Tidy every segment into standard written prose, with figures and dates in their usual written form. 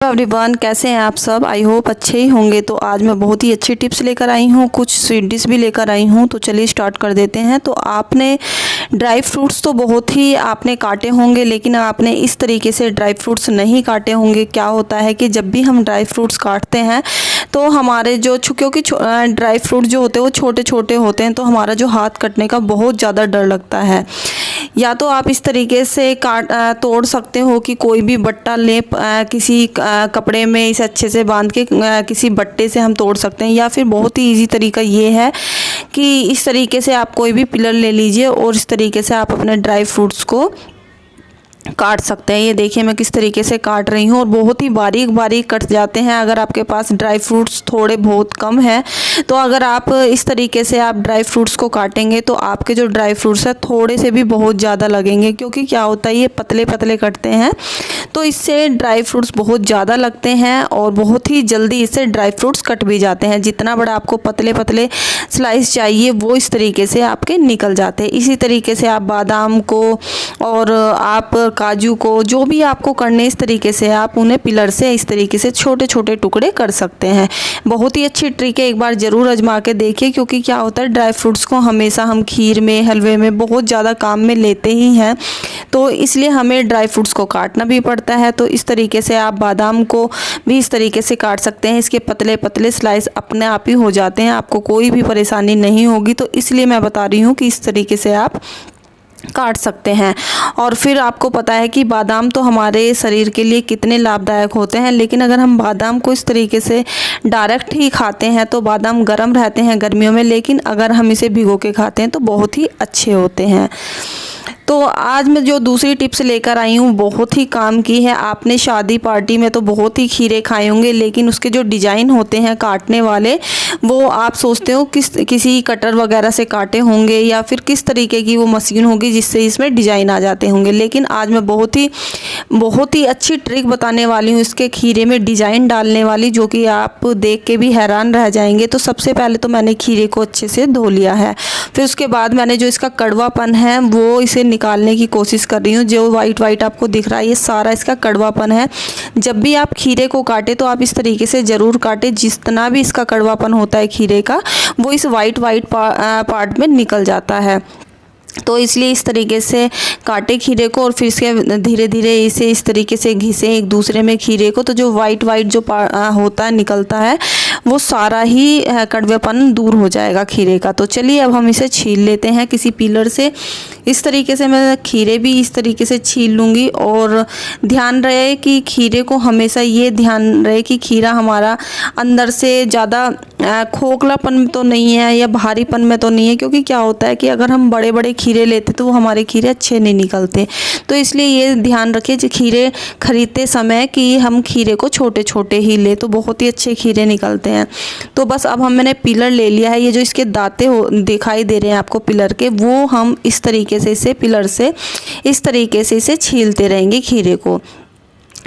Everyone, कैसे हैं आप सब। आई होप अच्छे ही होंगे। तो आज मैं बहुत ही अच्छी टिप्स लेकर आई हूँ, कुछ स्वीट डिश भी लेकर आई हूँ। तो चलिए स्टार्ट कर देते हैं। तो आपने ड्राई फ्रूट्स तो बहुत ही आपने काटे होंगे, लेकिन आपने इस तरीके से ड्राई फ्रूट्स नहीं काटे होंगे। क्या होता है कि जब भी हम ड्राई फ्रूट्स काटते हैं तो हमारे जो क्योंकि ड्राई फ्रूट जो होते हैं वो छोटे छोटे होते हैं, तो हमारा जो हाथ कटने का बहुत ज़्यादा डर लगता है। या तो आप इस तरीके से तोड़ सकते हो कि कोई भी बट्टा ले, किसी कपड़े में इसे अच्छे से बांध के किसी बट्टे से हम तोड़ सकते हैं। या फिर बहुत ही इजी तरीका ये है कि इस तरीके से आप कोई भी पिलर ले लीजिए और इस तरीके से आप अपने ड्राई फ्रूट्स को काट सकते हैं। ये देखिए मैं किस तरीके से काट रही हूँ और बहुत ही बारीक बारीक कट जाते हैं। अगर आपके पास ड्राई फ्रूट्स थोड़े बहुत कम है तो अगर आप इस तरीके से आप ड्राई फ्रूट्स को काटेंगे तो आपके जो ड्राई फ्रूट्स है थोड़े से भी बहुत ज़्यादा लगेंगे, क्योंकि क्या होता है ये पतले पतले कटते हैं तो इससे ड्राई फ्रूट्स बहुत ज़्यादा लगते हैं और बहुत ही जल्दी इससे ड्राई फ्रूट्स कट भी जाते हैं। जितना बड़ा आपको पतले पतले स्लाइस चाहिए वो इस तरीके से आपके निकल जाते हैं। इसी तरीके से आप बादाम को और आप काजू को, जो भी आपको करने, इस तरीके से आप उन्हें पिलर से इस तरीके से छोटे छोटे टुकड़े कर सकते हैं। बहुत ही अच्छी ट्रिक है, एक बार ज़रूर आजमा के देखिए। क्योंकि क्या होता है ड्राई फ्रूट्स को हमेशा हम खीर में, हलवे में बहुत ज़्यादा काम में लेते ही हैं, तो इसलिए हमें ड्राई फ्रूट्स को काटना भी पड़ता है। तो इस तरीके से आप बादाम को भी इस तरीके से काट सकते हैं। इसके पतले पतले स्लाइस अपने आप ही हो जाते हैं, आपको कोई भी परेशानी नहीं होगी। तो इसलिए मैं बता रही हूँ कि इस तरीके से आप काट सकते हैं। और फिर आपको पता है कि बादाम तो हमारे शरीर के लिए कितने लाभदायक होते हैं, लेकिन अगर हम बादाम को इस तरीके से डायरेक्ट ही खाते हैं तो बादाम गर्म रहते हैं गर्मियों में, लेकिन अगर हम इसे भिगो के खाते हैं तो बहुत ही अच्छे होते हैं। तो आज मैं जो दूसरी टिप्स लेकर आई हूँ बहुत ही काम की है। आपने शादी पार्टी में तो बहुत ही खीरे खाए होंगे, लेकिन उसके जो डिज़ाइन होते हैं काटने वाले वो आप सोचते हो किसी कटर वगैरह से काटे होंगे या फिर किस तरीके की वो मशीन होगी जिससे इसमें डिज़ाइन आ जाते होंगे। लेकिन आज मैं बहुत ही अच्छी ट्रिक बताने वाली हूँ इसके खीरे में डिज़ाइन डालने वाली, जो कि आप देख के भी हैरान रह जाएंगे। तो सबसे पहले तो मैंने खीरे को अच्छे से धो लिया है, फिर उसके बाद मैंने जो इसका कड़वापन है वो इसे निकालने की कोशिश कर रही हूँ। जो वाइट वाइट आपको दिख रहा है ये सारा इसका कड़वापन है। जब भी आप खीरे को काटे तो आप इस तरीके से ज़रूर काटें, जितना भी इसका कड़वापन होता है खीरे का वो इस वाइट पार्ट में निकल जाता है। तो इसलिए इस तरीके से काटे खीरे को और फिर इसके धीरे धीरे इसे इस तरीके से घिसे एक दूसरे में खीरे को, तो जो वाइट जो होता है निकलता है वो सारा ही कड़वेपन दूर हो जाएगा खीरे का। तो चलिए अब हम इसे छील लेते हैं किसी पीलर से। इस तरीके से मैं खीरे भी इस तरीके से छील लूँगी। और ध्यान रहे कि खीरे को हमेशा ये ध्यान रहे कि खीरा हमारा अंदर से ज़्यादा खोखलापन में तो नहीं है या भारीपन में तो नहीं है, क्योंकि क्या होता है कि अगर हम बड़े बड़े खीरे लेते तो वो हमारे खीरे अच्छे नहीं निकलते। तो इसलिए ये ध्यान रखिए कि खीरे खरीदते समय कि हम खीरे को छोटे छोटे ही ले, तो बहुत ही अच्छे खीरे निकलते हैं। तो बस अब मैंने पिलर ले लिया है। ये जो इसके दांते दिखाई दे रहे हैं आपको पिलर के, वो हम इस तरीके से इसे पिलर से इस तरीके से इसे छीलते रहेंगे खीरे को।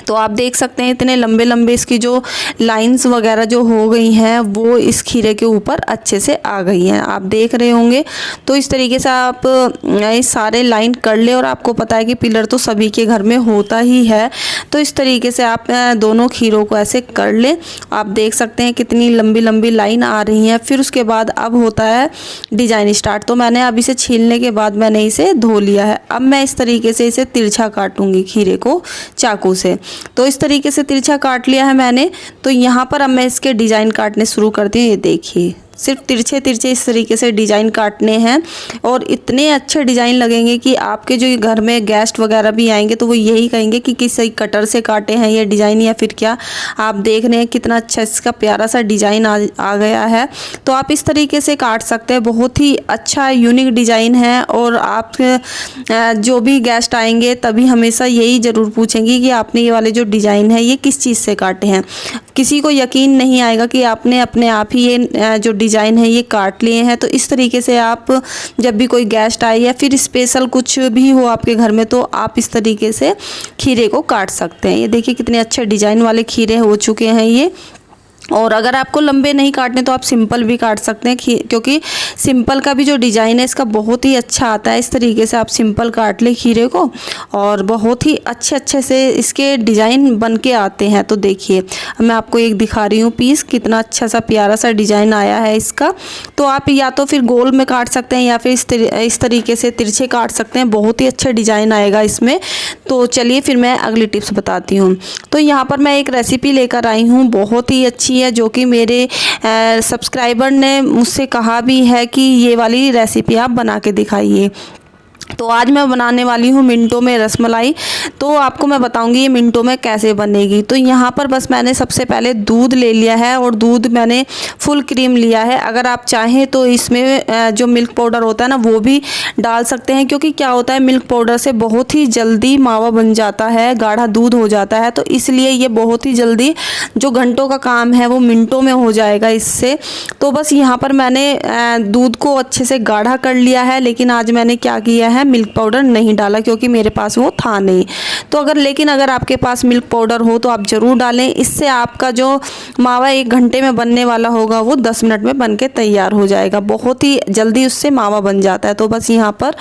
तो आप देख सकते हैं इतने लंबे लंबे इसकी जो लाइंस वगैरह जो हो गई हैं वो इस खीरे के ऊपर अच्छे से आ गई हैं, आप देख रहे होंगे। तो इस तरीके से आप ये सारे लाइन कर ले। और आपको पता है कि पिलर तो सभी के घर में होता ही है, तो इस तरीके से आप दोनों खीरों को ऐसे कर ले। आप देख सकते हैं कितनी लंबी लंबी लाइन आ रही हैं। फिर उसके बाद अब होता है डिजाइन स्टार्ट। तो मैंने अब इसे छीलने के बाद मैंने इसे धो लिया है। अब मैं इस तरीके से इसे तिरछा काटूंगी खीरे को चाकू से। तो इस तरीके से तिरछा काट लिया है मैंने। तो यहाँ पर अब मैं इसके डिज़ाइन काटने शुरू करती हूँ। ये देखिए सिर्फ तिरछे तिरछे इस तरीके से डिज़ाइन काटने हैं और इतने अच्छे डिज़ाइन लगेंगे कि आपके जो घर में गेस्ट वगैरह भी आएंगे तो वो यही कहेंगे कि किसी कटर से काटे हैं ये डिज़ाइन या फिर क्या। आप देख रहे हैं कितना अच्छा इसका प्यारा सा डिज़ाइन आ गया है। तो आप इस तरीके से काट सकते हैं, बहुत ही अच्छा यूनिक डिज़ाइन है। और आप जो भी गेस्ट आएंगे तभी हमेशा यही ज़रूर पूछेंगे कि आपने ये वाले जो डिज़ाइन है ये किस चीज़ से काटे हैं। किसी को यकीन नहीं आएगा कि आपने अपने आप ही ये जो डिज़ाइन है ये काट लिए हैं। तो इस तरीके से आप जब भी कोई गेस्ट आए या फिर स्पेशल कुछ भी हो आपके घर में तो आप इस तरीके से खीरे को काट सकते हैं। ये देखिए कितने अच्छे डिज़ाइन वाले खीरे हो चुके हैं ये। और अगर आपको लंबे नहीं काटने तो आप सिंपल भी काट सकते हैं, क्योंकि सिंपल का भी जो डिज़ाइन है इसका बहुत ही अच्छा आता है। इस तरीके से आप सिंपल काट ले खीरे को और बहुत ही अच्छे से इसके डिज़ाइन बन के आते हैं। तो देखिए मैं आपको एक दिखा रही हूँ पीस, कितना अच्छा सा प्यारा सा डिज़ाइन आया है इसका। तो आप या तो फिर गोल में काट सकते हैं या फिर इस तरीके से तिरछे काट सकते हैं, बहुत ही अच्छा डिज़ाइन आएगा इसमें। तो चलिए फिर मैं अगली टिप्स बताती हूँ। तो यहाँ पर मैं एक रेसिपी लेकर आई हूँ, बहुत ही अच्छी है, जो कि मेरे सब्सक्राइबर ने मुझसे कहा भी है कि ये वाली रेसिपी आप बना के दिखाइए। तो आज मैं बनाने वाली हूँ मिनटों में रसमलाई। तो आपको मैं बताऊंगी ये मिनटों में कैसे बनेगी। तो यहाँ पर बस मैंने सबसे पहले दूध ले लिया है और दूध मैंने फुल क्रीम लिया है। अगर आप चाहें तो इसमें जो मिल्क पाउडर होता है ना वो भी डाल सकते हैं, क्योंकि क्या होता है मिल्क पाउडर से बहुत ही जल्दी मावा बन जाता है, गाढ़ा दूध हो जाता है। तो इसलिए ये बहुत ही जल्दी, जो घंटों का काम है वो मिनटों में हो जाएगा इससे। तो बस यहाँ पर मैंने दूध को अच्छे से गाढ़ा कर लिया है, लेकिन आज मैंने क्या किया है मिल्क पाउडर नहीं डाला, क्योंकि मेरे पास वो था नहीं। तो अगर आपके पास मिल्क पाउडर हो तो आप ज़रूर डालें। इससे आपका जो मावा 1 घंटे में बनने वाला होगा वो 10 मिनट में बन के तैयार हो जाएगा, बहुत ही जल्दी उससे मावा बन जाता है। तो बस यहाँ पर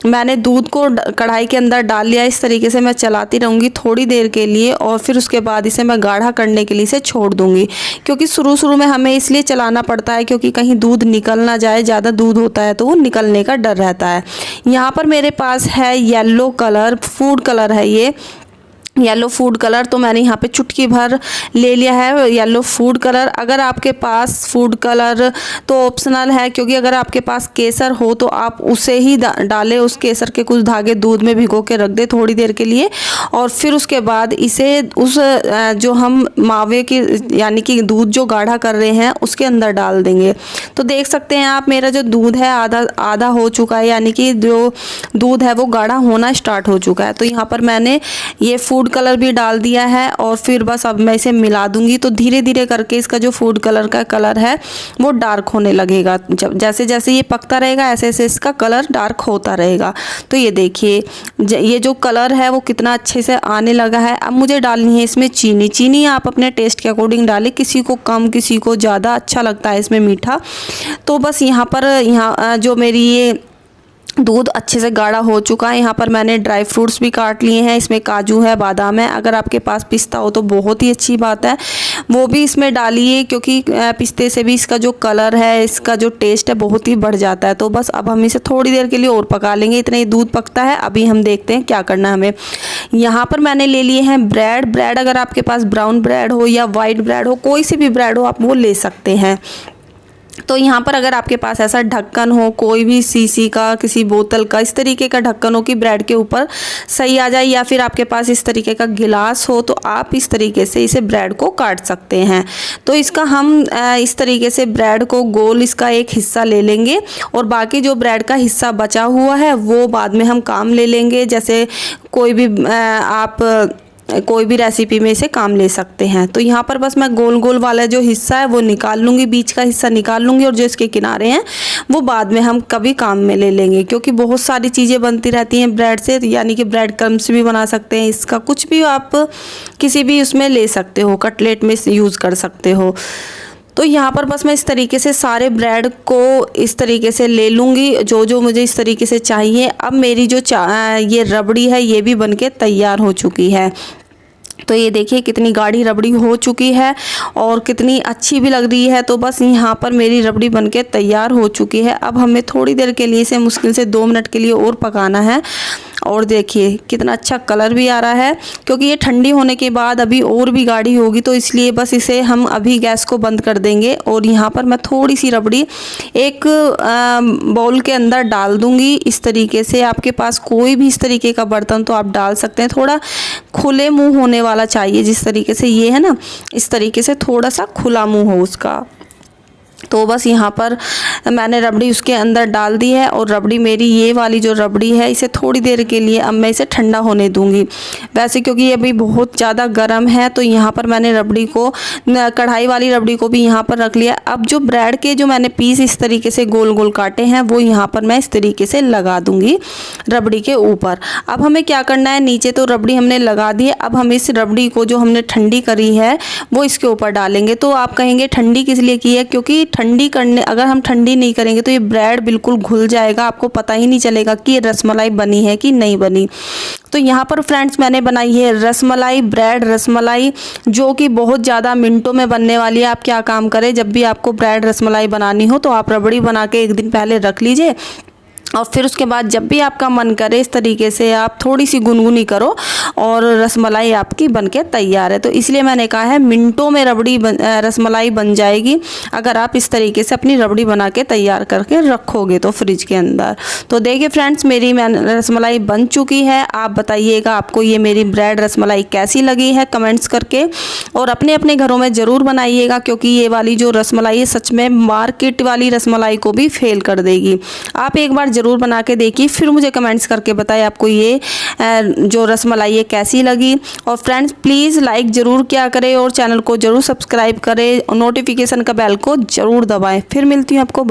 मैंने दूध को कढ़ाई के अंदर डाल लिया। इस तरीके से मैं चलाती रहूँगी थोड़ी देर के लिए और फिर उसके बाद इसे मैं गाढ़ा करने के लिए इसे छोड़ दूँगी, क्योंकि शुरू में हमें इसलिए चलाना पड़ता है क्योंकि कहीं दूध निकल ना जाए। ज़्यादा दूध होता है तो वो निकलने का डर रहता है। यहाँ पर मेरे पास है येलो कलर, फूड कलर है ये येलो फूड कलर। तो मैंने यहाँ पे चुटकी भर ले लिया है येलो फूड कलर। अगर आपके पास फूड कलर तो ऑप्शनल है, क्योंकि अगर आपके पास केसर हो तो आप उसे ही डालें। उस केसर के कुछ धागे दूध में भिगो के रख दे थोड़ी देर के लिए, और फिर उसके बाद इसे उस जो हम मावे की यानी कि दूध जो गाढ़ा कर रहे हैं उसके अंदर डाल देंगे। तो देख सकते हैं आप मेरा जो दूध है आधा हो चुका है, यानी कि जो दूध है वो गाढ़ा होना स्टार्ट हो चुका है। तो यहाँ पर मैंने ये फूड कलर भी डाल दिया है और फिर बस अब मैं इसे मिला दूंगी। तो धीरे धीरे करके इसका जो फूड कलर का कलर है वो डार्क होने लगेगा। जब जैसे जैसे ये पकता रहेगा ऐसे ऐसे इसका कलर डार्क होता रहेगा। तो ये देखिए ये जो कलर है वो कितना अच्छे से आने लगा है। अब मुझे डालनी है इसमें चीनी आप अपने टेस्ट के अकॉर्डिंग डालें, किसी को कम किसी को ज़्यादा अच्छा लगता है इसमें मीठा। तो बस यहाँ पर जो मेरी ये दूध अच्छे से गाढ़ा हो चुका है। यहाँ पर मैंने ड्राई फ्रूट्स भी काट लिए हैं, इसमें काजू है, बादाम है। अगर आपके पास पिस्ता हो तो बहुत ही अच्छी बात है, वो भी इसमें डालिए, क्योंकि पिस्ते से भी इसका जो कलर है, इसका जो टेस्ट है बहुत ही बढ़ जाता है। तो बस अब हम इसे थोड़ी देर के लिए और पका लेंगे, इतना ही दूध पकता है। अभी हम देखते हैं क्या करना है हमें। यहाँ पर मैंने ले लिए हैं ब्रेड। अगर आपके पास ब्राउन ब्रेड हो या वाइट ब्रेड हो, कोई सी भी ब्रेड हो आप वो ले सकते हैं। तो यहाँ पर अगर आपके पास ऐसा ढक्कन हो, कोई भी शीशी का, किसी बोतल का, इस तरीके का ढक्कन हो कि ब्रेड के ऊपर सही आ जाए, या फिर आपके पास इस तरीके का गिलास हो तो आप इस तरीके से इसे ब्रेड को काट सकते हैं। तो इसका हम इस तरीके से ब्रेड को गोल इसका एक हिस्सा ले लेंगे और बाकी जो ब्रेड का हिस्सा बचा हुआ है वो बाद में हम काम ले लेंगे। जैसे कोई भी आप कोई भी रेसिपी में इसे काम ले सकते हैं। तो यहाँ पर बस मैं गोल गोल वाला जो हिस्सा है वो निकाल लूँगी, बीच का हिस्सा निकाल लूँगी, और जो इसके किनारे हैं वो बाद में हम कभी काम में ले लेंगे, क्योंकि बहुत सारी चीज़ें बनती रहती हैं ब्रेड से। यानी कि ब्रेड क्रम्स भी बना सकते हैं, इसका कुछ भी आप किसी भी उसमें ले सकते हो, कटलेट में यूज़ कर सकते हो। तो यहाँ पर बस मैं इस तरीके से सारे ब्रेड को इस तरीके से ले लूँगी, जो मुझे इस तरीके से चाहिए। अब मेरी जो ये रबड़ी है ये भी बनके तैयार हो चुकी है। तो ये देखिए कितनी गाढ़ी रबड़ी हो चुकी है और कितनी अच्छी भी लग रही है। तो बस यहाँ पर मेरी रबड़ी बनके तैयार हो चुकी है। अब हमें थोड़ी देर के लिए इसे मुश्किल से 2 मिनट के लिए और पकाना है। और देखिए कितना अच्छा कलर भी आ रहा है, क्योंकि ये ठंडी होने के बाद अभी और भी गाढ़ी होगी, तो इसलिए बस इसे हम अभी गैस को बंद कर देंगे। और यहाँ पर मैं थोड़ी सी रबड़ी एक बाउल के अंदर डाल दूँगी। इस तरीके से आपके पास कोई भी इस तरीके का बर्तन तो आप डाल सकते हैं, थोड़ा खुले मुँह होने वाला चाहिए, जिस तरीके से ये है ना, इस तरीके से थोड़ा सा खुला मुँह हो उसका। तो बस यहाँ पर मैंने रबड़ी उसके अंदर डाल दी है और रबड़ी मेरी ये वाली जो रबड़ी है इसे थोड़ी देर के लिए अब मैं इसे ठंडा होने दूंगी। वैसे क्योंकि ये अभी बहुत ज़्यादा गर्म है तो यहाँ पर मैंने रबड़ी को, कढ़ाई वाली रबड़ी को भी यहाँ पर रख लिया। अब जो ब्रेड के जो मैंने पीस इस तरीके से गोल गोल काटे हैं वो यहाँ पर मैं इस तरीके से लगा दूंगी रबड़ी के ऊपर। अब हमें क्या करना है, नीचे तो रबड़ी हमने लगा दी है, अब हम इस रबड़ी को जो हमने ठंडी करी है वो इसके ऊपर डालेंगे। तो आप कहेंगे ठंडी किस लिए की है, क्योंकि ठंडी करने, अगर हम ठंडी नहीं करेंगे तो ये ब्रेड बिल्कुल घुल जाएगा, आपको पता ही नहीं चलेगा कि ये रसमलाई बनी है कि नहीं बनी। तो यहाँ पर फ्रेंड्स मैंने बनाई है रसमलाई, ब्रेड रसमलाई, जो कि बहुत ज़्यादा मिनटों में बनने वाली है। आप क्या काम करें, जब भी आपको ब्रेड रसमलाई बनानी हो तो आप रबड़ी बना के एक दिन पहले रख लीजिए और फिर उसके बाद जब भी आपका मन करे इस तरीके से आप थोड़ी सी गुनगुनी करो और रसमलाई आपकी बनके तैयार है। तो इसलिए मैंने कहा है मिनटों में रसमलाई बन जाएगी अगर आप इस तरीके से अपनी रबड़ी बना के तैयार करके रखोगे तो फ्रिज के अंदर। तो देखिए फ्रेंड्स मेरी रसमलाई बन चुकी है। आप बताइएगा आपको ये मेरी ब्रेड रसमलाई कैसी लगी है कमेंट्स करके, और अपने अपने घरों में ज़रूर बनाइएगा, क्योंकि ये वाली जो रसमलाई है सच में मार्केट वाली रसमलाई को भी फेल कर देगी। आप एक बार ज़रूर बना के देखिए, फिर मुझे कमेंट्स करके बताएं आपको ये जो रसमलाई है कैसी लगी। और फ्रेंड्स प्लीज़ लाइक ज़रूर किया करें और चैनल को ज़रूर सब्सक्राइब करें और नोटिफिकेशन का बेल को ज़रूर दबाएं। फिर मिलती हूँ आपको।